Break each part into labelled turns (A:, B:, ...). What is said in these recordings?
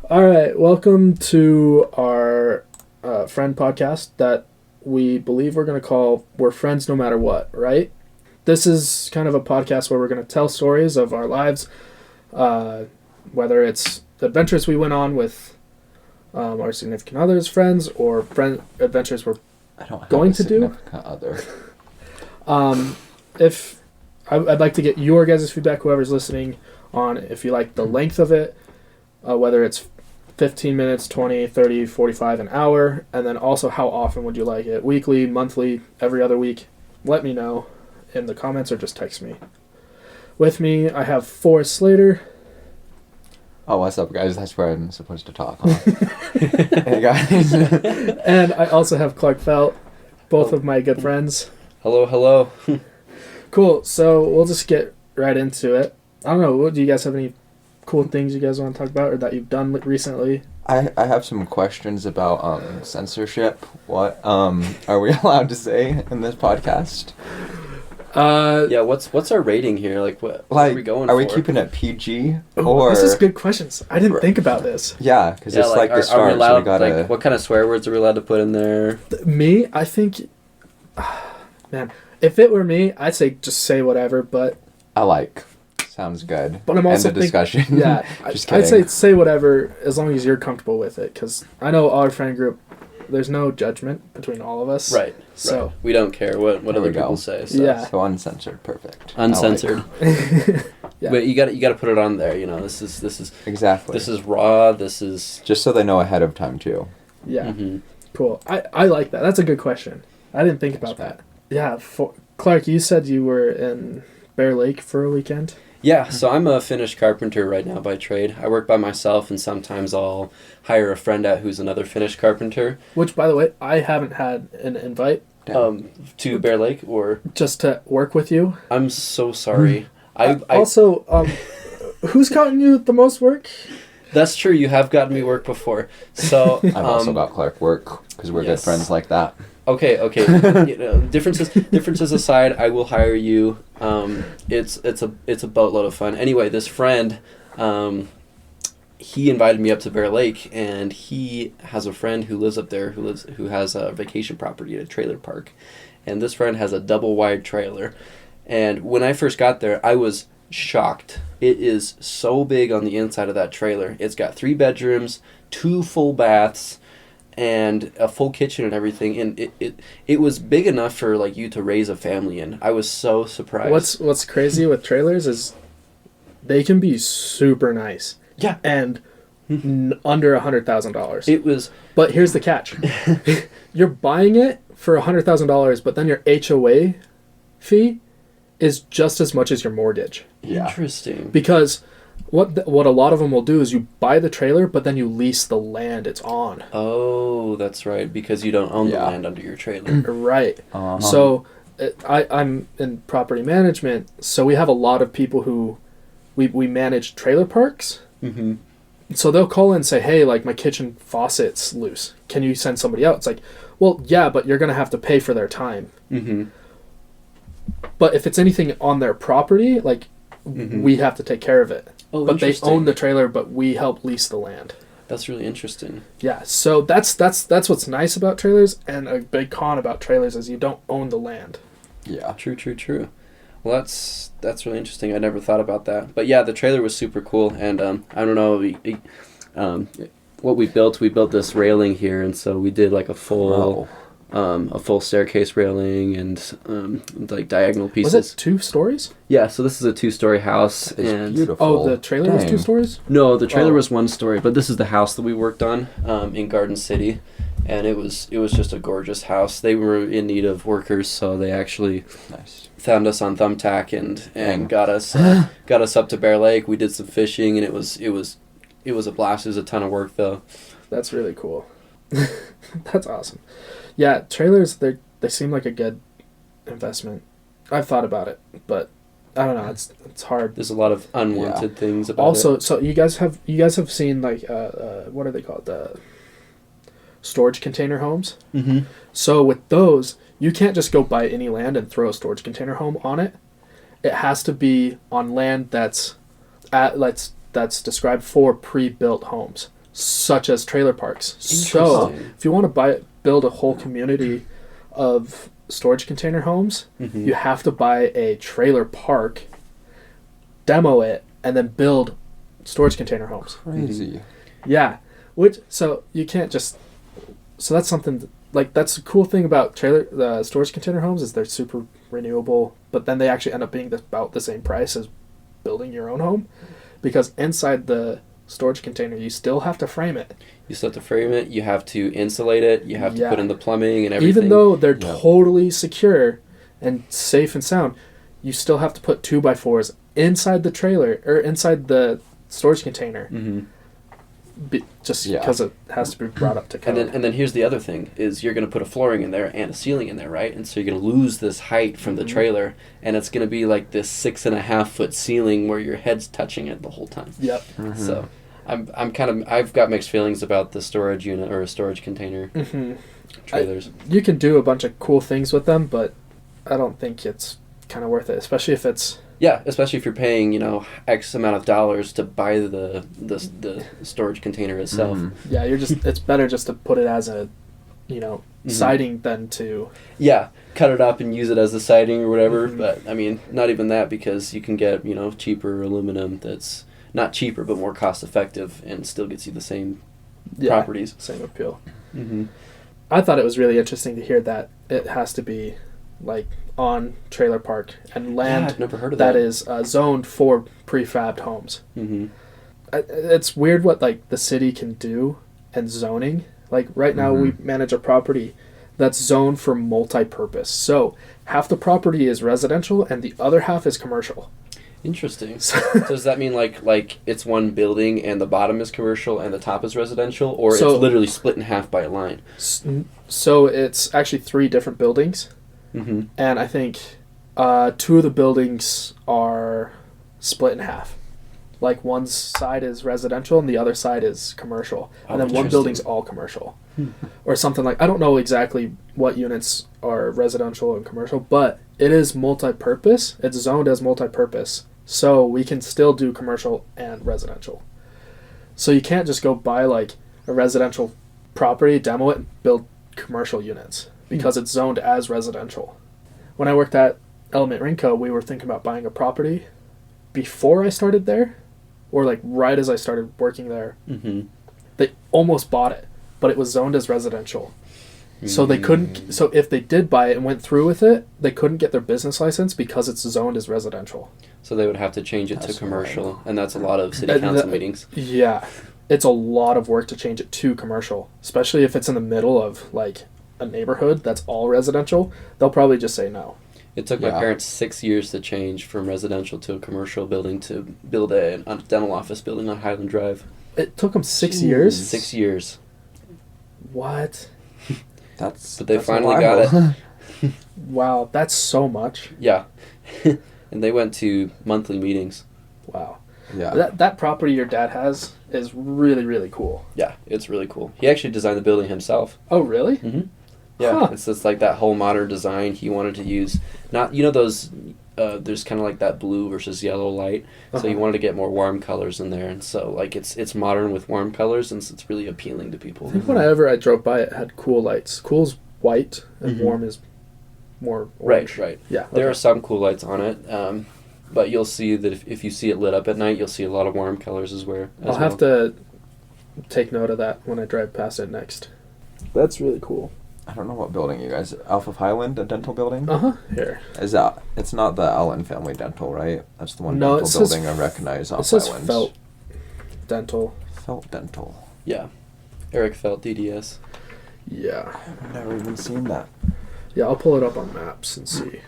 A: All right, welcome to our friend podcast that we believe we're going to call We're Friends No Matter What, right? This is kind of a podcast where we're going to tell stories of our lives, whether it's adventures we went on with our significant others, friends, or adventures we're going to do.
B: Other.
A: If I'd like to get your guys' feedback, whoever's listening, on if you like the length of it, whether it's 15 minutes, 20, 30, 45, an hour, and then also how often would you like it? Weekly, monthly, every other week? Let me know in the comments or just text me. With me, I have Forrest Slater.
B: Oh, what's up, guys? That's where I'm supposed to talk, huh? Hey, guys.
A: And I also have Clark Felt, both of my good friends.
C: Hello, hello.
A: Cool, so we'll just get right into it. I don't know, do you guys have any cool things you guys want to talk about or that you've done recently?
B: I have some questions about censorship. What are we allowed to say in this podcast?
C: Yeah, what's our rating here? What are we going for?
B: Are we keeping it PG?
A: Or this is good questions. I didn't think about this.
B: Yeah, because it's like the start,
C: are we allowed,
B: so we gotta...
C: what kind of swear words are we allowed to put in there?
A: Me, I think... Man, if it were me, I'd say just say whatever, but...
B: Sounds good.
A: But I'm also
B: end of discussion.
A: Yeah,
B: Just kidding.
A: I'd say whatever as long as you're comfortable with it, because I know our friend group, there's no judgment between all of us.
C: Right.
A: So
C: right. We don't care what other people say. So.
A: Yeah.
B: So uncensored, perfect.
C: Uncensored.
A: Yeah.
C: But you got to put it on there. You know, this is
B: exactly.
C: This is raw. This is
B: just so they know ahead of time too.
A: Yeah.
C: Mm-hmm.
A: Cool. I like that. That's a good question. I didn't think about that. Yeah. Clark, you said you were in Bear Lake for a weekend.
C: Yeah, so I'm a finished carpenter right now by trade. I work by myself, and sometimes I'll hire a friend out who's another finished carpenter.
A: Which, by the way, I haven't had an invite.
C: To Bear Lake, or
A: just to work with you.
C: I'm so sorry.
A: Also, who's gotten you the most work?
C: That's true. You have gotten me work before. So
B: I've also got Clark work because we're good friends like that.
C: Okay. You know, differences aside, I will hire you. It's a boatload of fun. Anyway, this friend, he invited me up to Bear Lake, and he has a friend who lives up there who has a vacation property at a trailer park, and this friend has a double wide trailer, and when I first got there, I was shocked. It is so big on the inside of that trailer. It's got 3 bedrooms, 2 full baths, and a full kitchen and everything, and it was big enough for like you to raise a family in. I was so surprised.
A: What's crazy with trailers is they can be super nice.
C: Yeah.
A: And under $100,000.
C: It was.
A: But here's the catch: you're buying it for $100,000, but then your HOA fee is just as much as your mortgage.
B: Yeah.
C: Interesting.
A: Because what a lot of them will do is you buy the trailer, but then you lease the land it's on.
C: Oh, that's right, because you don't own the land under your trailer.
A: Right.
B: Uh-huh.
A: So I'm in property management, so we have a lot of people who we manage trailer parks.
C: Mm-hmm.
A: So they'll call in and say, hey, like my kitchen faucet's loose. Can you send somebody out? It's like, well, yeah, but you're going to have to pay for their time.
C: Mm-hmm.
A: But if it's anything on their property, like we have to take care of it.
C: Oh,
A: but they own the trailer, but we help lease the land.
C: That's really interesting.
A: Yeah, so that's what's nice about trailers, and a big con about trailers is you don't own the land.
B: Yeah.
C: True. Well, that's really interesting. I never thought about that. But yeah, the trailer was super cool, and I don't know, what we built this railing here, and so we did like a full staircase railing and like diagonal pieces.
A: Was it 2 stories?
C: Yeah, so this is a 2-story house.
B: It's beautiful.
A: Oh, the trailer was 2 stories?
C: No, the trailer was 1 story, but this is the house that we worked on in Garden City, and it was just a gorgeous house. They were in need of workers, so they actually found us on Thumbtack and got us up to Bear Lake. We did some fishing, and it was a blast. It was a ton of work though.
A: That's really cool. That's awesome. Yeah, trailers, they seem like a good investment. I've thought about it, but I don't know, it's hard.
C: There's a lot of unwanted things about
A: also,
C: it.
A: so you guys have seen like what are they called? The storage container homes.
C: Mm-hmm.
A: So with those, you can't just go buy any land and throw a storage container home on it. It has to be on land that's described for pre-built homes. such as trailer parks. So
C: Interesting.
A: if you want to build a whole community of storage container homes,
C: Mhm.
A: you have to buy a trailer park, demo it, and then build storage container homes.
B: Crazy.
A: Yeah, so you can't just. So that's something that's the cool thing about storage container homes is they're super renewable, but then they actually end up being about the same price as building your own home, because inside the storage container you still have to frame it.
C: You still have to frame it. You have to insulate it. You have to
A: Yeah.
C: put in the plumbing and everything.
A: Even though they're
B: Yeah.
A: totally secure and safe and sound, you still have to put 2x4s inside the trailer or inside the storage container,
C: Mm-hmm.
A: just
B: Yeah.
A: because it has to be brought up to code.
C: And then here's the other thing: is you're going to put a flooring in there and a ceiling in there, right? And so you're going to lose this height from the
A: Mhm.
C: trailer, and it's going to be like this 6.5-foot ceiling where your head's touching it the whole time.
A: Yep.
B: Mhm.
C: So, I've got mixed feelings about the storage unit or storage container
A: Hmm.
C: trailers.
A: You can do a bunch of cool things with them, but I don't think it's kind of worth it, especially if it's.
C: Yeah, especially if you're paying X amount of dollars to buy the storage container itself.
B: Mhm.
A: Yeah, it's better just to put it as a,
C: Mhm.
A: siding than to.
C: Yeah, cut it up and use it as the siding or whatever.
A: Mhm.
C: But I mean, not even that, because you can get cheaper aluminum that's not cheaper but more cost effective and still gets you the same
A: Yeah,
C: properties.
A: same appeal.
C: Mm-hmm.
A: I thought it was really interesting to hear that it has to be like on trailer park and land
C: I've never heard of
A: that
C: that.
A: is zoned for prefabbed homes.
C: Mm-hmm.
A: It's weird what the city can do and zoning. Like right now we manage a property that's zoned for multi-purpose. So half the property is residential and the other half is commercial.
C: Interesting. So does that mean like it's one building and the bottom is commercial and the top is residential, or
A: So-
C: it's literally split in half by a line?
A: So it's actually 3 different buildings.
C: Mm-hmm.
A: And I think 2 of the buildings are split in half. Like one side is residential and the other side is commercial.
C: Oh,
A: And then one
C: interesting.
A: building's all commercial. Or something I don't know exactly what units are residential and commercial, but it is multi-purpose. It's zoned as multi-purpose. So we can still do commercial and residential. So you can't just go buy a residential property, demo it, and build commercial units because it's zoned as residential. When I worked at Element Rinco, we were thinking about buying a property before I started there, or right as I started working there.
C: Mm-hmm.
A: They almost bought it, but it was zoned as residential. So they couldn't. So if they did buy it and went through with it, they couldn't get their business license because it's zoned as residential.
C: So they would have to change it to
B: That's
C: commercial,
B: wild.
C: and that's a lot of city council meetings.
A: Yeah, it's a lot of work to change it to commercial, especially if it's in the middle of a neighborhood that's all residential. They'll probably just say no.
C: It took my
B: Yeah.
C: parents 6 years to change from residential to a commercial building to build a dental office building on Highland Drive.
A: It took them 6
B: Jeez.
A: years.
C: 6 years.
A: What?
C: But they
B: that's
C: finally got
B: wild.
A: Wow, that's so much.
C: Yeah. And they went to monthly meetings.
A: Wow.
B: Yeah.
A: That property your dad has is really, really cool.
C: Yeah, it's really cool. He actually designed the building himself.
A: Oh, really?
C: Mm-hmm. Yeah,
A: Huh.
C: it's just like that whole modern design. He wanted to use, not, those, there's kind of like that blue versus yellow light. So he
A: Uh-huh.
C: wanted to get more warm colors in there. And so, it's modern with warm colors, and so it's really appealing to people.
A: I think whenever I drove by, it had cool lights. Cool's white, and
C: Mhm.
A: warm is more orange.
C: Right.
A: Yeah.
C: There
A: okay.
C: are some cool lights on it, but you'll see that if you see it lit up at night, you'll see a lot of warm colors as well.
A: I'll have to take note of that when I drive past it next. That's really cool.
B: I don't know what building you guys. Alpha of Highland, a dental building?
A: Uh huh. Here.
B: Is that? It's not the Allen Family Dental, right? That's the one
A: No,
B: dental
A: it says-
B: building I recognize
A: It
B: off
A: says
B: Highlands.
A: Felt Dental.
B: Felt Dental.
C: Yeah. Eric Felt, DDS.
A: Yeah.
B: I've never even seen that.
A: Yeah, I'll pull it up on maps and see.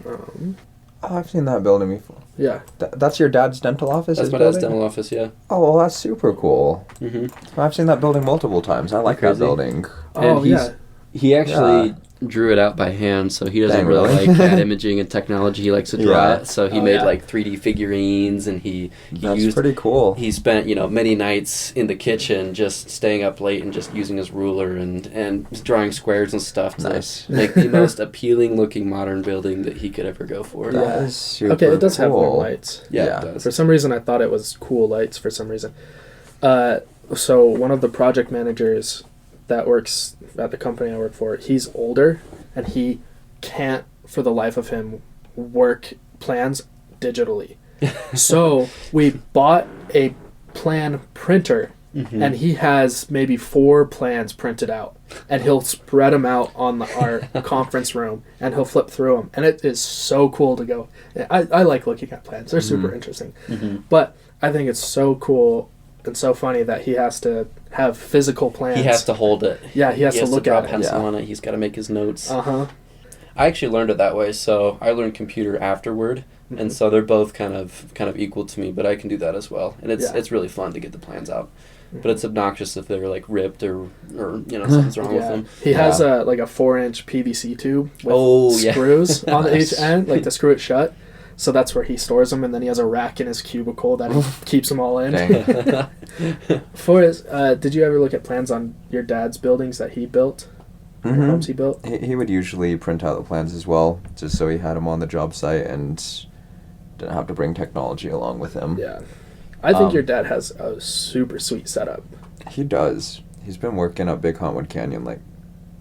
B: Oh, I've seen that building before.
A: Yeah.
B: That's your dad's dental office?
C: That's
B: his
C: my dad's
B: building?
C: dental office, yeah.
B: Oh, well, that's super cool.
C: Mm-hmm.
B: I've seen that building multiple times. I like that
C: Crazy.
B: building.
A: Oh,
C: And
A: yeah.
C: He actually
B: Yeah.
C: drew it out by hand, so he doesn't
B: Dang,
C: really
B: really?
C: like CAD imaging and technology. He likes to draw
B: Yeah.
C: it. So he
A: Oh,
C: made
A: yeah.
C: 3D figurines, and he
B: That's
C: used.
B: pretty cool.
C: He spent many nights in the kitchen just staying up late and just using his ruler and drawing squares and stuff to
B: Nice.
C: make the most appealing looking modern building that he could ever go for.
B: That
A: Yeah.
B: is super
A: Okay, it does have
B: cool.
A: warm lights.
C: Yeah,
B: Yeah.
C: it does.
A: For some reason, I thought it was cool lights for some reason. So one of the project managers that works at the company I work for, he's older, and he can't, for the life of him, work plans digitally. So we bought a plan printer, and he has maybe 4 plans printed out, and he'll spread them out on our conference room, and he'll flip through them, and it is so cool to go. I like looking at plans. They're super interesting. But I think it's so cool and so funny that he has to have physical plans.
C: He has to hold it.
A: Yeah, he has to look
C: draw
A: at it.
C: pencil on it. He's got to make his notes.
A: Uh-huh.
C: I actually learned it that way, so I learned computer afterward, and so they're both kind of equal to me, but I can do that as well, and it's really fun to get the plans out. But it's obnoxious if they're like ripped or something's wrong with them.
A: He has a 4-inch PVC tube with screws on each end, like to screw it shut. So that's where he stores them, and then he has a rack in his cubicle that he keeps them all in. For his, did you ever look at plans on your dad's buildings that he built? Homes he built?
B: He would usually print out the plans as well, just so he had them on the job site and didn't have to bring technology along with him.
A: Yeah. I think your dad has a super sweet setup.
B: He does. He's been working at Big Huntwood Canyon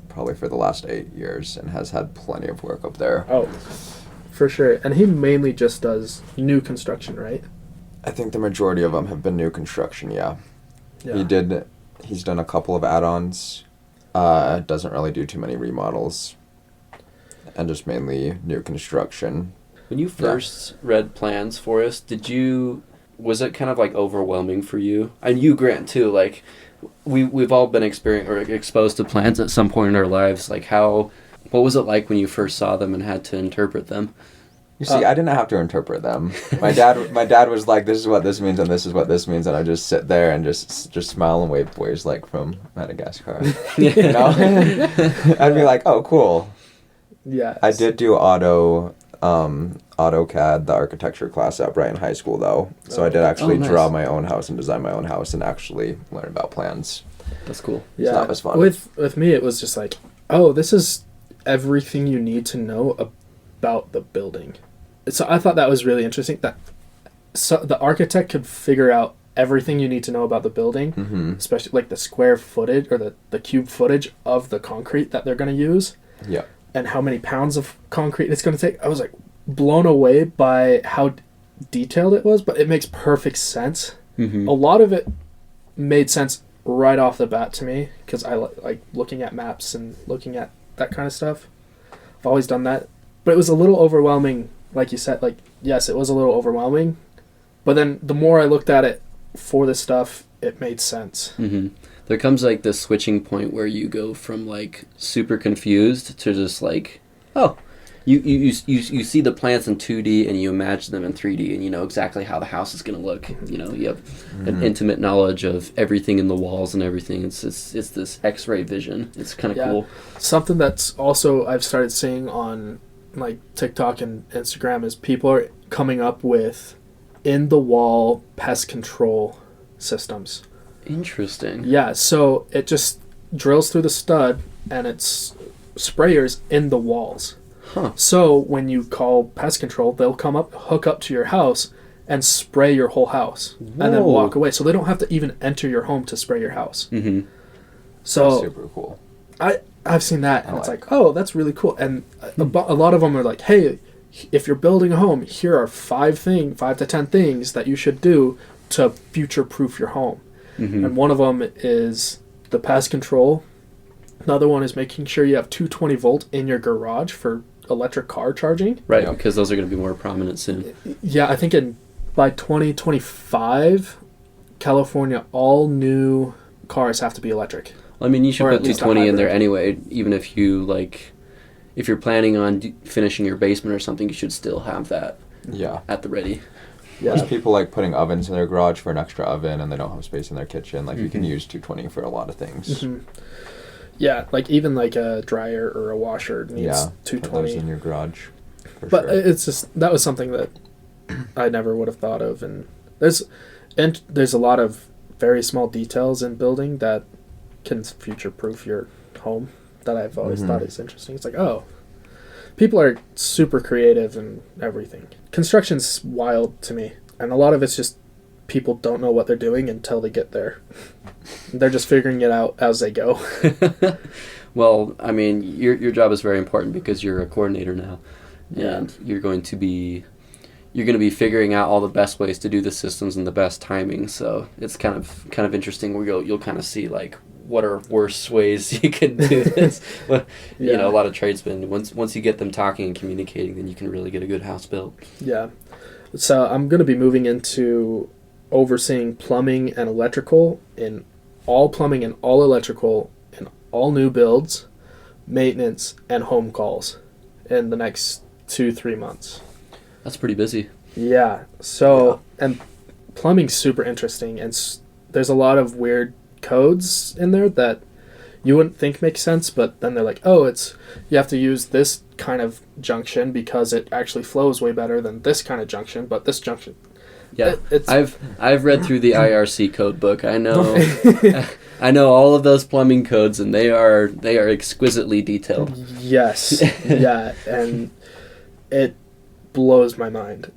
B: probably for the last 8 years and has had plenty of work up there.
A: Oh, for sure. And he mainly just does new construction, right?
B: I think the majority of them have been new construction, yeah.
A: Yeah.
B: He's done a couple of add-ons. Doesn't really do too many remodels. And just mainly new construction.
C: When you first read plans for us, was it kind of like overwhelming for you? And you, Grant, too, like we've all been exposed to plans at some point in our lives. Like what was it like when you first saw them and had to interpret them?
B: You see, I didn't have to interpret them. My dad was like, "This is what this means, and this is what this means," and I just sit there and just smile and wave boys like from Madagascar. You know, I'd be like, "Oh, cool."
A: Yeah.
B: I did do AutoCAD, the architecture class at Brighton High School, though. So I did actually draw my own house and design my own house and actually learn about plans.
C: That's cool.
B: Yeah, so that was fun.
A: With me, it was just like, oh, this is everything you need to know about the building. So I thought that was really interesting, that the architect could figure out everything you need to know about the building, especially like the square footage or the cube footage of the concrete that they're going to use.
B: Yeah.
A: And how many pounds of concrete it's going to take. I was like blown away by how detailed it was, but it makes perfect sense. A lot of it made sense right off the bat to me because I like looking at maps and looking at that kind of stuff. I've always done that. But it was a little overwhelming, like you said. Like, yes, it was a little overwhelming. But then the more I looked at it for this stuff, it made sense.
C: There comes like this switching point where you go from like super confused to just like, oh, you see the plants in 2D and you imagine them in 3D and you know exactly how the house is going to look. You know, you have an intimate knowledge of everything in the walls and everything. It's this X-ray vision. It's kind of cool.
A: Something that's also I've started seeing on like TikTok and Instagram is people are coming up with in the wall pest control systems.
C: Interesting.
A: Yeah, so it just drills through the stud and it's sprayers in the walls. So when you call pest control, they'll come up, hook up to your house and spray your whole house and then walk away. So they don't have to even enter your home to spray your house. So
B: that's super cool.
A: I've seen that and it's like, oh, that's really cool. And a lot of them are like, hey, if you're building a home, here are 5 to 10 things that you should do to future-proof your home. And one of them is the pest control. Another one is making sure you have 220 volt in your garage for electric car charging.
C: Right, because those are going to be more prominent soon.
A: Yeah, I think by 2025, California, all new cars have to be electric.
C: Well, I mean, you should put 220 in there anyway, even if if you're planning on finishing your basement or something, you should still have that at the ready.
A: Yeah.
B: There's people like putting ovens in their garage for an extra oven and they don't have space in their kitchen. Like you can use 220 for a lot of things.
A: Yeah, like even like a dryer or a washer needs 220.
B: Put those in your garage.
A: But it's just, that was something that I never would have thought of. And there's a lot of very small details in building that can future-proof your home that I've always thought is interesting. It's like, oh, people are super creative and everything. Construction's wild to me, and a lot of it's just people don't know what they're doing until they get there. They're just figuring it out as they go.
C: Well, I mean, your job is very important because you're a coordinator now,
A: Yeah.
C: and you're going to be figuring out all the best ways to do the systems and the best timing. So it's kind of interesting where you'll kind of see like what are worse ways you can do this. But
A: Yeah.
C: you know, a lot of tradesmen, once you get them talking and communicating, then you can really get a good house built.
A: Yeah. So I'm going to be moving into overseeing plumbing and electrical in all plumbing and all electrical in all new builds, maintenance, and home calls in the next 2-3 months.
C: That's pretty busy.
A: Yeah. So, and plumbing's super interesting, and there's a lot of weird codes in there that you wouldn't think make sense, but then they're like, oh, you have to use this kind of junction because it actually flows way better than this kind of junction, but this junction.
C: Yeah,
A: It's
C: I've read through the IRC code book. I know all of those plumbing codes, and they are exquisitely detailed.
A: Yes. Yeah, and it blows my mind.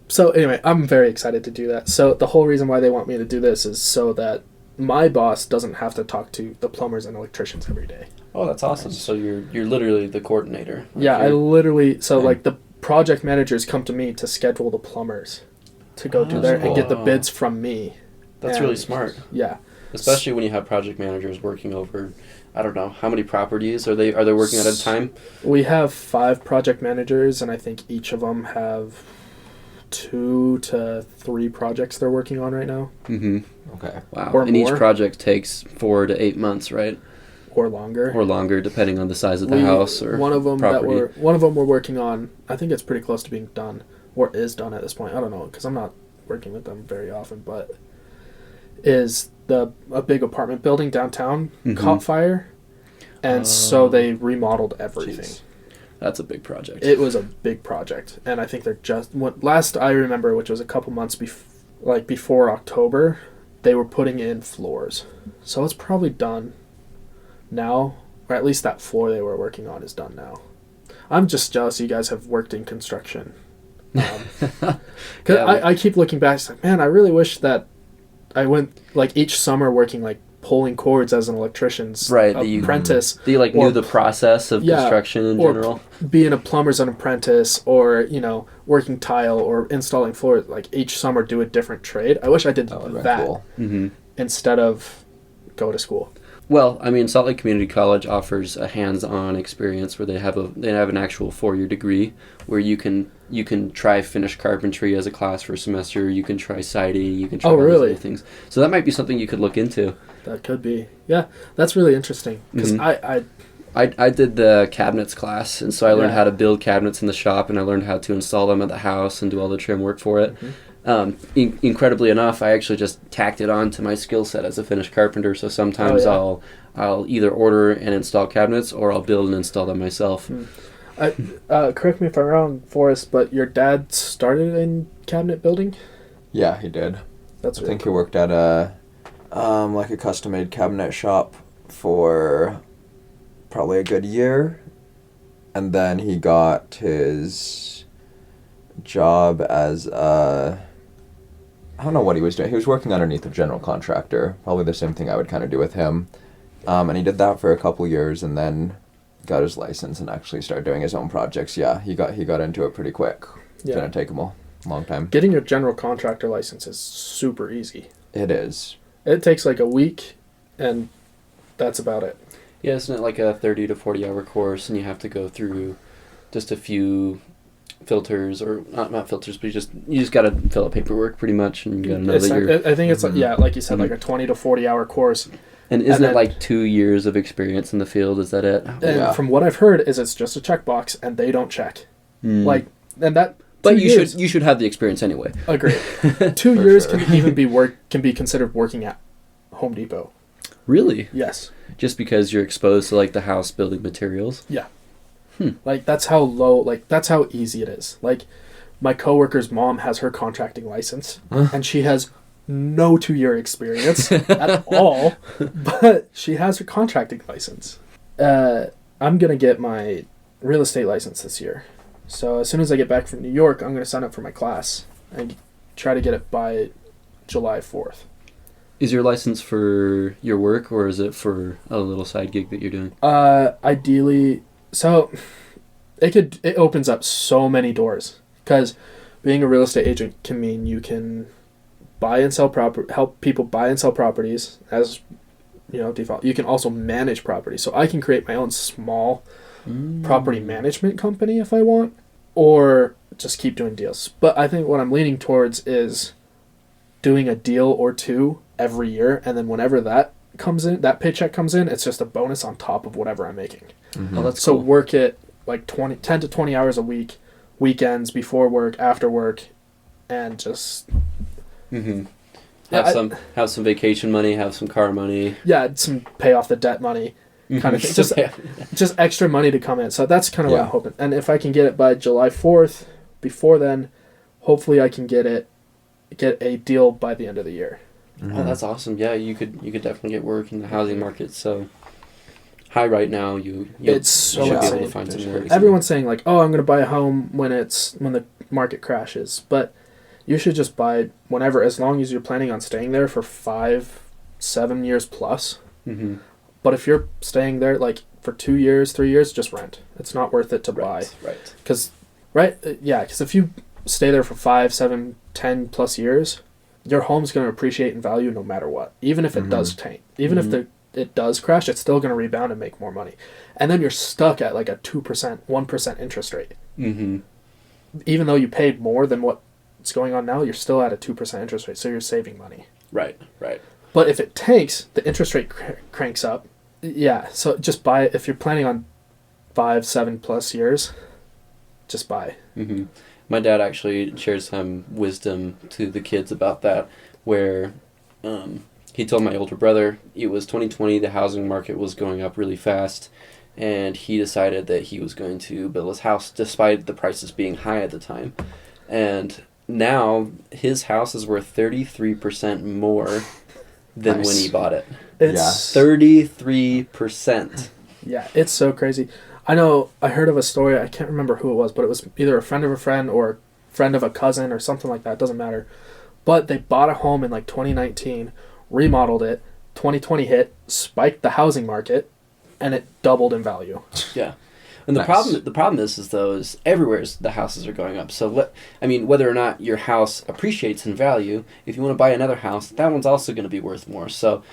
A: So anyway, I'm very excited to do that. So the whole reason why they want me to do this is so that my boss doesn't have to talk to the plumbers and electricians every day.
C: Oh, that's awesome. So you're literally the coordinator. Like
A: Yeah, I literally like the project managers come to me to schedule the plumbers to go do there and get the bids from me.
C: That's really smart.
A: Yeah.
C: Especially when you have project managers working over, I don't know, how many properties are they working at a time?
A: We have 5 project managers, and I think each of them have 2 to 3 projects they're working on right now.
C: Mm-hmm.
B: Okay.
C: Wow.
A: Or
C: and
A: more.
C: each project takes 4 to 8 months, right?
A: Or longer.
C: Or longer, depending on the size of the house or
A: one of them
C: property.
A: one of them we're working on. I think it's pretty close to being done, or is done at this point. I don't know because I'm not working with them very often, but is a big apartment building downtown caught fire, and so they remodeled everything.
C: Jeez. That's a big project.
A: It was a big project, and I think they're last I remember, which was a couple months before October, they were putting in floors, so it's probably done now, or at least that floor they were working on is done now. I'm just jealous you guys have worked in construction. Cause I keep looking back, it's like, man, I really wish that I went like each summer working like pulling cords as an electrician's apprentice.
C: That you knew the process of construction in general.
A: Being a plumber's an apprentice, or working tile or installing floors. Like each summer, do a different trade. I wish I did that
B: cool.
A: instead of go to school.
C: Well, I mean, Salt Lake Community College offers a hands-on experience where they have an actual 4-year degree where you can try finish carpentry as a class for a semester. You can try siding. You can try all these other things. So that might be something you could look into.
A: That could be. Yeah, that's really interesting because
C: I did the cabinets class, and so I learned how to build cabinets in the shop, and I learned how to install them at the house and do all the trim work for it. Incredibly enough, I actually just tacked it on to my skill set as a finished carpenter. So sometimes I'll either order and install cabinets, or I'll build and install them myself.
A: Correct me if I'm wrong, Forrest, but your dad started in cabinet building?
B: Yeah, he did.
A: That's
B: I think he worked at a custom-made cabinet shop for probably a good year, and then he got his job as I don't know what he was doing. He was working underneath a general contractor, probably the same thing I would kind of do with him, and he did that for a couple years, and then got his license and actually started doing his own projects. Yeah, he got into it pretty quick.
A: Yeah.
B: Didn't take him a long time.
A: Getting your general contractor license is super easy.
B: It is.
A: It takes like a week, and that's about it.
C: Yeah, isn't it like a 30 to 40 hour course, and you have to go through just a few filters, or not filters, but you just got to fill out paperwork pretty much, and you got to know that you're...
A: I think it's like you said, like a 20 to 40 hour course.
C: And isn't it like 2 years of experience in the field? Is that it?
A: And from what I've heard, is it's just a checkbox, and they don't check. But
C: you should have the experience anyway.
A: Agreed. 2 years can even be considered working at Home Depot.
C: Really?
A: Yes.
C: Just because you're exposed to like the house building materials.
A: Yeah. Like that's how easy it is. Like my coworker's mom has her contracting license, and she has no 2-year experience at all, but she has her contracting license. I'm gonna get my real estate license this year. So as soon as I get back from New York, I'm gonna sign up for my class and try to get it by July 4th.
C: Is your license for your work, or is it for a little side gig that you're doing?
A: Ideally, so it opens up so many doors, because being a real estate agent can mean you can buy and sell help people buy and sell properties as, default. You can also manage property. So I can create my own small property management company if I want, or just keep doing deals. But I think what I'm leaning towards is doing a deal or two every year, and then whenever that paycheck comes in, it's just a bonus on top of whatever I'm making.
C: Oh, that's
A: so
C: cool.
A: Work it like 10 to 20 hours a week, weekends, before work, after work, and just
C: have some vacation money, have some car money.
A: Yeah, some pay off the debt money kind of thing. Just extra money to come in. So that's kind of what I'm hoping. And if I can get it by July 4th, before then, hopefully I can get a deal by the end of the year.
C: Oh, that's awesome. Yeah, you could definitely get work in the housing market. So high right now.
A: It's so
C: should be
A: insane.
C: able to find some work.
A: Everyone's saying like, oh, I'm going to buy a home when the market crashes, but you should just buy whenever, as long as you're planning on staying there for 5-7 years plus. But if you're staying there like for 2 years, 3 years, just rent. It's not worth it to buy.
C: Right.
A: Because if you stay there for 5, 7, 10 plus years, your home's going to appreciate in value no matter what. Even if it does tank. Even if it does crash, it's still going to rebound and make more money. And then you're stuck at like a 2%, 1% interest rate. Even though you paid more than what's going on now, you're still at a 2% interest rate, so you're saving money.
C: Right.
A: But if it tanks, the interest rate cranks up. Yeah, so just buy it. If you're planning on 5, 7 plus years, just buy.
C: My dad actually shared some wisdom to the kids about that, where he told my older brother it was 2020, the housing market was going up really fast, and he decided that he was going to build his house despite the prices being high at the time. And now his house is worth 33% more than when he bought it.
A: It's
C: 33%.
A: Yeah, it's so crazy. I know I heard of a story, I can't remember who it was, but it was either a friend of a friend or a friend of a cousin or something like that, it doesn't matter. But they bought a home in like 2019, remodeled it, 2020 hit, spiked the housing market, and it doubled in value.
C: Yeah. And the problem is everywhere the houses are going up. So whether or not your house appreciates in value, if you want to buy another house, that one's also going to be worth more. So,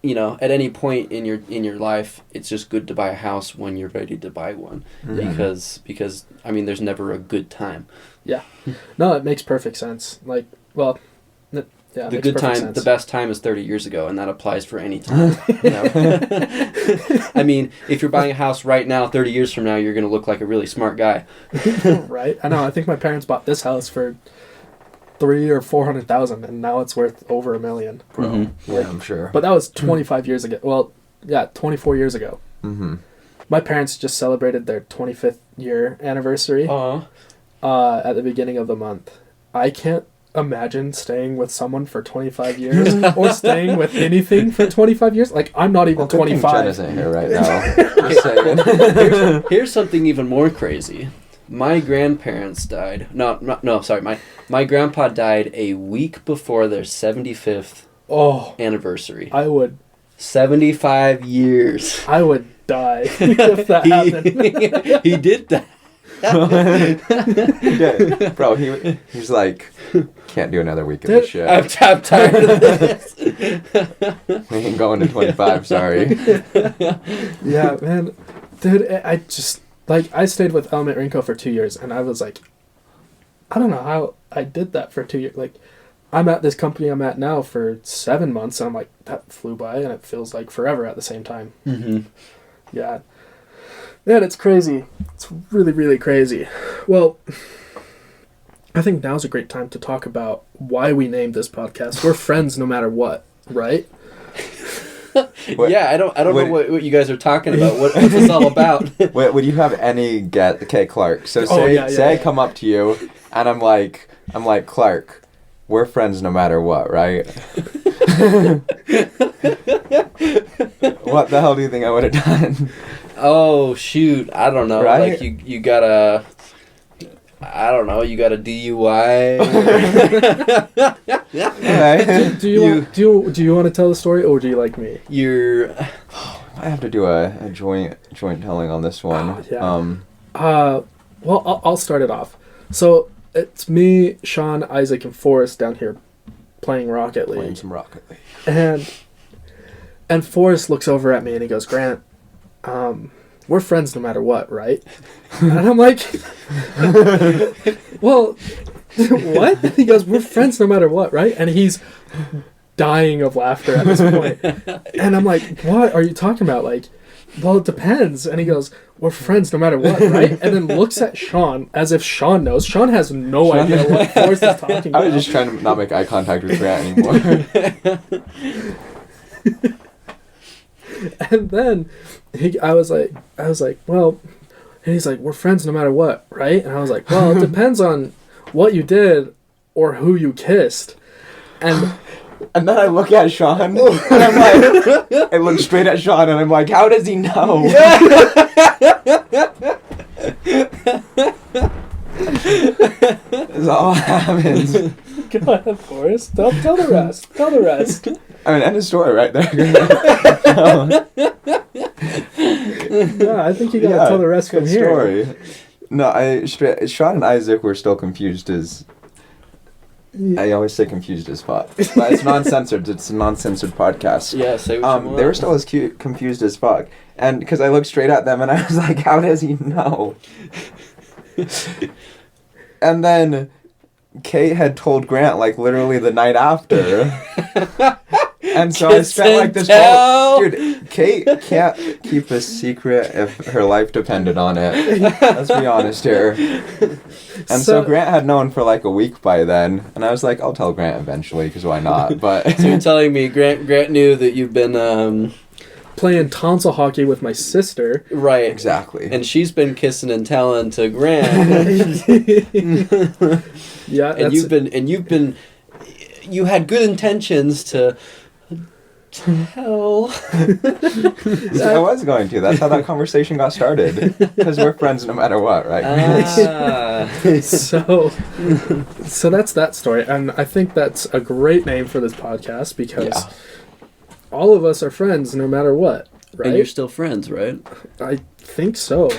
C: at any point in your life, it's just good to buy a house when you're ready to buy one, because there's never a good time.
A: Yeah. No, it makes perfect sense. Like, well, yeah,
C: the good time,
A: sense.
C: The best time is 30 years ago, and that applies for any time. If you're buying a house right now, 30 years from now, you're going to look like a really smart guy.
A: Right? I know. I think my parents bought this house for $300,000 or $400,000, and now it's worth over $1 million.
B: Yeah, I'm sure.
A: But that was 25 years ago. Well, yeah, 24 years ago. My parents just celebrated their 25th year anniversary at the beginning of the month. I can't imagine staying with someone for 25 years or staying with anything for 25 years. Like, I'm not even 25.
B: Jen isn't here right now. Just saying.
C: Here's something even more crazy. My grandparents died. My grandpa died a week before their 75th anniversry.
A: I would
C: 75 years.
A: I would die if that happened.
C: He did die.
B: Yeah, bro, he's like, can't do another week of this shit.
C: I'm tired of this.
B: We ain't going to 25, sorry.
A: Yeah, man. Dude, I just, like, I stayed with Element Rinko for 2 years, and I was like, I don't know how I did that for 2 years. Like, I'm at this company I'm at now for 7 months, and I'm like, that flew by, and it feels like forever at the same time. Yeah. Man, it's crazy. It's really, really crazy. Well, I think now's a great time to talk about why we named this podcast. We're friends no matter what, right?
C: Yeah, I don't know what you guys are talking about. What's this all about?
B: Would you have any guess? Okay, Clark. So say I come up to you and I'm like Clark, we're friends no matter what, right? What the hell do you think I would have done?
C: Oh shoot, I don't know.
B: Right?
C: Like you gotta. I don't know. You got a DUI.
A: Do you want to tell the story, or do you like me?
B: I have to do a joint telling on this one.
A: Oh, yeah. Well, I'll start it off. So it's me, Sean, Isaac, and Forrest down here playing Rocket League.
B: Playing some Rocket League.
A: And Forrest looks over at me and he goes, Grant, we're friends no matter what, right? And I'm like, well, what? He goes, we're friends no matter what, right? And he's dying of laughter at this point. And I'm like, what are you talking about? Like, well, it depends. And he goes, we're friends no matter what, right? And then looks at Sean as if Sean knows. Sean has no idea what Forrest is talking about.
B: I was just trying to not make eye contact with Grant anymore.
A: And then I was like, well, and he's like, we're friends no matter what, right? And I was like, well, it depends on what you did or who you kissed. And
B: then I look at Sean, and I'm like, I look straight at Sean, and I'm like, how does he know? This all happens.
A: Go ahead, Forrest. Tell the rest. Tell the rest.
B: I mean, end of story right there.
A: Yeah, I think you gotta tell the rest from here.
B: Story. No, Sean and Isaac were still confused as... I always say confused as fuck. But it's non-censored. It's a non-censored podcast.
C: Yeah, say what you want.
B: They were still as confused as fuck. And because I looked straight at them and I was like, how does he know? And then Kate had told Grant like literally the night after. And so I spent like this whole... Dude, Kate can't keep a secret if her life depended on it. Let's be honest here. And so Grant had known for like a week by then. And I was like, I'll tell Grant eventually, because why not? But
C: so you're telling me Grant knew that you've been...
A: playing tonsil hockey with my sister.
C: Right.
B: Exactly.
C: And she's been kissing and telling to Grant.
A: Yeah.
C: You had good intentions to tell.
B: I was going to. That's how that conversation got started. Because we're friends no matter what, right?
A: So that's that story. And I think that's a great name for this podcast, because all of us are friends no matter what, right?
C: And you're still friends, right?
A: I think so.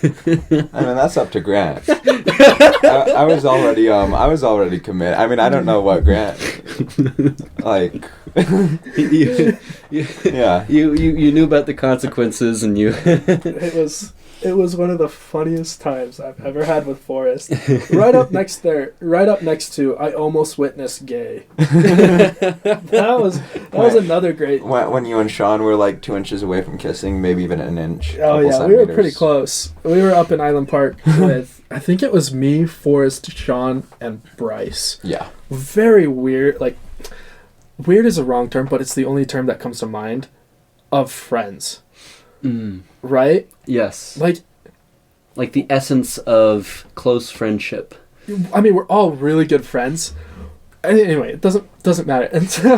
B: I mean, that's up to Grant. I was already committed. I mean, I don't know what Grant like. Yeah.
C: You knew about the consequences, and you.
A: It was one of the funniest times I've ever had with Forrest. Right up next to I almost witnessed gay. that was another great.
B: When you and Sean were like 2 inches away from kissing, maybe even an inch.
A: Oh yeah, we were pretty close. We were up in Island Park with, I think it was me, Forrest, Sean, and Bryce.
B: Yeah.
A: Very weird. Like, weird is a wrong term, but it's the only term that comes to mind of friends.
C: Mm.
A: Right?
C: Yes.
A: Like
C: the essence of close friendship.
A: I mean, we're all really good friends. Anyway, it doesn't matter. And so,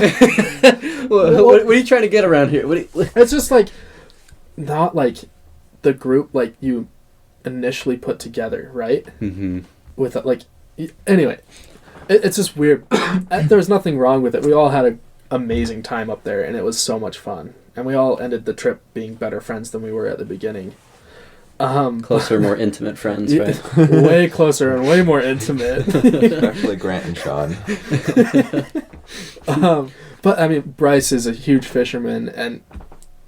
C: what are you trying to get around here?
A: It's just like, not like the group like you initially put together, right? Mm-hmm. With like, anyway, it's just weird. There's nothing wrong with it. We all had an amazing time up there, and it was so much fun. And we all ended the trip being better friends than we were at the beginning.
C: Closer, more intimate friends, right?
A: Way closer and way more intimate.
B: Especially Grant and Sean.
A: But I mean, Bryce is a huge fisherman, and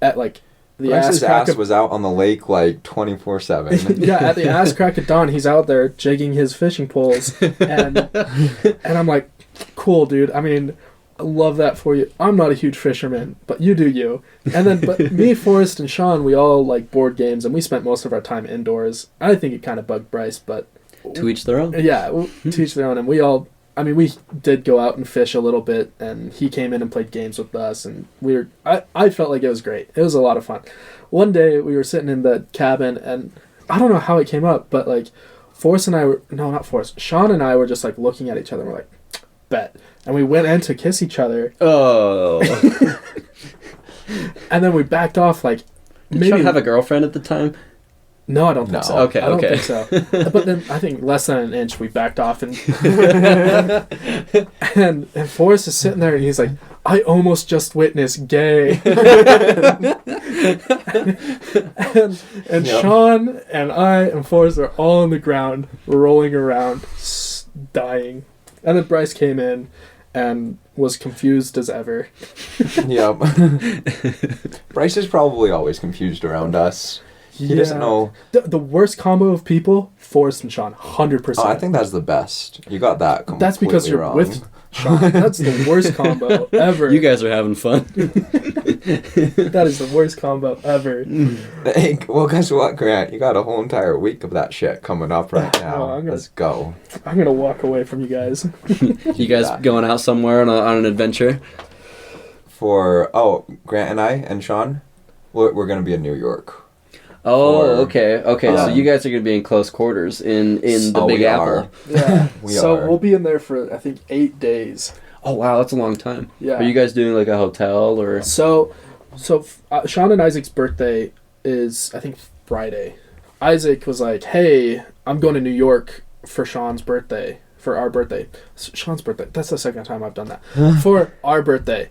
A: at like the
B: Bryce's ass was out on the lake like 24/7.
A: Yeah, at the ass crack of dawn, he's out there jigging his fishing poles, and I'm like, cool, dude. I mean, I love that for you. I'm not a huge fisherman, but you do you. And then, but me, Forrest, and Sean, we all like board games, and we spent most of our time indoors. I think it kind of bugged Bryce, but
C: to each their own.
A: Yeah, to each their own. And we all, I mean, we did go out and fish a little bit, and he came in and played games with us, and I felt like it was great. It was a lot of fun. One day we were sitting in the cabin, and I don't know how it came up, but like Sean and I were just like looking at each other, and we're like, bet. And we went in to kiss each other.
C: Oh.
A: And then we backed off like,
C: Did Sean have a girlfriend at the time?
A: No, I don't think
B: No.
A: so.
C: Okay,
A: I don't
C: okay.
A: think so. But then I think less than an inch we backed off and and Forrest is sitting there and he's like, I almost just witnessed gay. and
B: Yep.
A: Sean and I and Forrest are all on the ground, rolling around, dying. And then Bryce came in and was confused as ever.
B: Yep. Bryce is probably always confused around us. He doesn't know.
A: The worst combo of people, Forrest and Sean, 100%.
B: Oh, I think that's the best. You got that completely
A: That's because you're
B: wrong.
A: with Sean. That's the worst combo ever.
C: You guys are having fun.
A: That is the worst combo ever.
B: Hey, well, guess what, Grant? You got a whole entire week of that shit coming up right now.
A: Well,
B: Let's go.
A: I'm gonna walk away from you guys.
C: You guys going out somewhere on an adventure?
B: Grant and I and Sean, we're going to be in New York.
C: Oh, okay. So
B: Um,
C: you guys are going to be in close quarters in the Big
B: we
C: Apple.
B: are.
A: Yeah.
B: We
A: so
B: are.
A: we'll be in there for I think 8 days.
C: Oh, wow, that's a long time.
A: Yeah.
C: Are you guys doing like a hotel or?
A: So Sean and Isaac's birthday is I think Friday. Isaac was like, "Hey, I'm going to New York for Sean's birthday, for our birthday." Sean's birthday. That's the second time I've done that. For our birthday.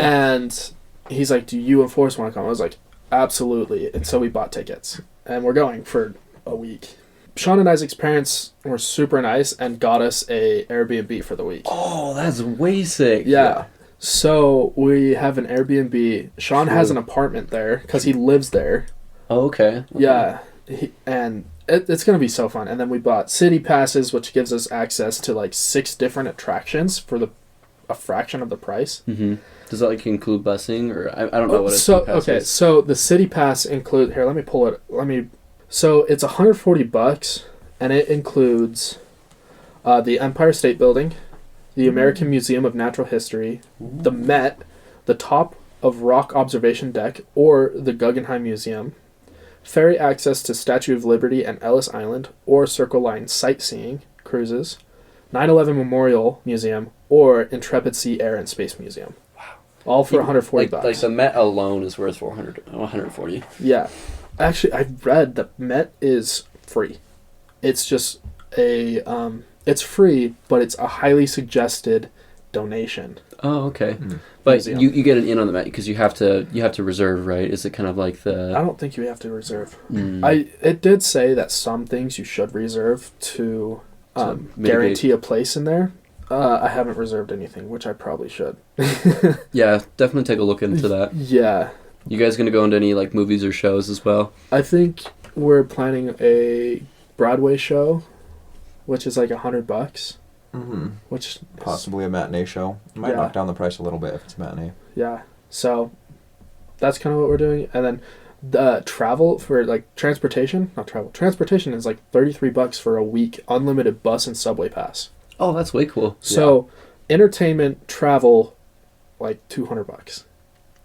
A: And he's like, "Do you and Forrest want to come?" I was like, "Absolutely." And so we bought tickets. And we're going for a week. Sean and Isaac's parents were super nice and got us a Airbnb for the week.
C: Oh, that's way sick.
A: Yeah. So we have an Airbnb. Sean has an apartment there because he lives there.
C: Oh, okay.
A: Yeah. And it's going to be so fun. And then we bought city passes, which gives us access to like 6 different attractions for a fraction of the price.
C: Mm-hmm. Does that like include busing or I don't know what a
A: So
C: city pass
A: okay,
C: is.
A: so the city pass include here. Let me pull it. So it's $140, and it includes the Empire State Building, the American Museum of Natural History, the Met, the top of Rock Observation Deck or the Guggenheim Museum, ferry access to Statue of Liberty and Ellis Island or Circle Line sightseeing cruises, 9/11 Memorial Museum, or Intrepid Sea Air and Space Museum. All for $140.
C: Like the Met alone is worth 140.
A: Yeah. Actually, I read that Met is free. It's just it's free, but it's a highly suggested donation.
C: Oh, okay.
B: Mm.
C: But
A: Museum.
C: you get an in on the Met because you have to reserve, right? Is it kind of like
A: I
C: the?
A: don't think you have to reserve.
C: Mm.
A: It did say that some things you should reserve to
C: mitigate.
A: guarantee a place in there. I haven't reserved anything, which I probably should.
C: Yeah, definitely take a look into that.
A: Yeah.
C: You guys gonna go into any like movies or shows as well?
A: I think we're planning a Broadway show, which is like $100,
B: Mm-hmm.
A: which
B: Possibly a matinee show. Might
A: Yeah.
B: knock down the price a little bit if it's matinee.
A: Yeah. So that's kind of what we're doing. And then the travel for like transportation is like $33 for a week, unlimited bus and subway pass.
C: Oh, that's way cool.
A: So entertainment, travel, like $200.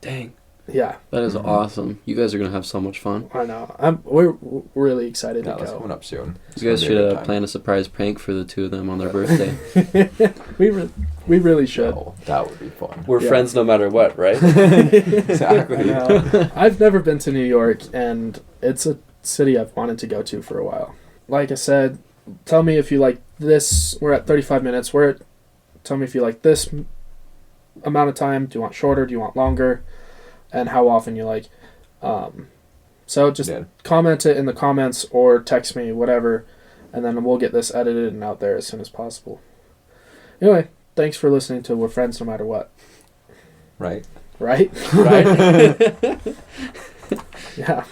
C: Dang,
A: Yeah,
C: that is
B: Mhm.
C: awesome. You guys are gonna have so much fun.
A: I know. We're really excited
B: Yeah,
A: to
B: that's
A: go.
B: coming up soon. It's
C: You guys
B: gonna be a good
C: should
B: time.
C: plan a surprise prank for the two of them on their birthday.
A: We really should.
B: Oh, that would be fun.
C: We're
A: Yeah.
C: friends no matter what, right?
B: Exactly.
A: I know. I've never been to New York, and it's a city I've wanted to go to for a while. Like I said, tell me if you like this. We're at 35 minutes. Tell me if you like this amount of time. Do you want shorter? Do you want longer? And how often you like. So just
B: Yeah.
A: comment it in the comments or text me, whatever, and then we'll get this edited and out there as soon as possible. Anyway, thanks for listening to We're Friends No Matter What.
B: Right.
A: Right?
C: Right?
A: Yeah.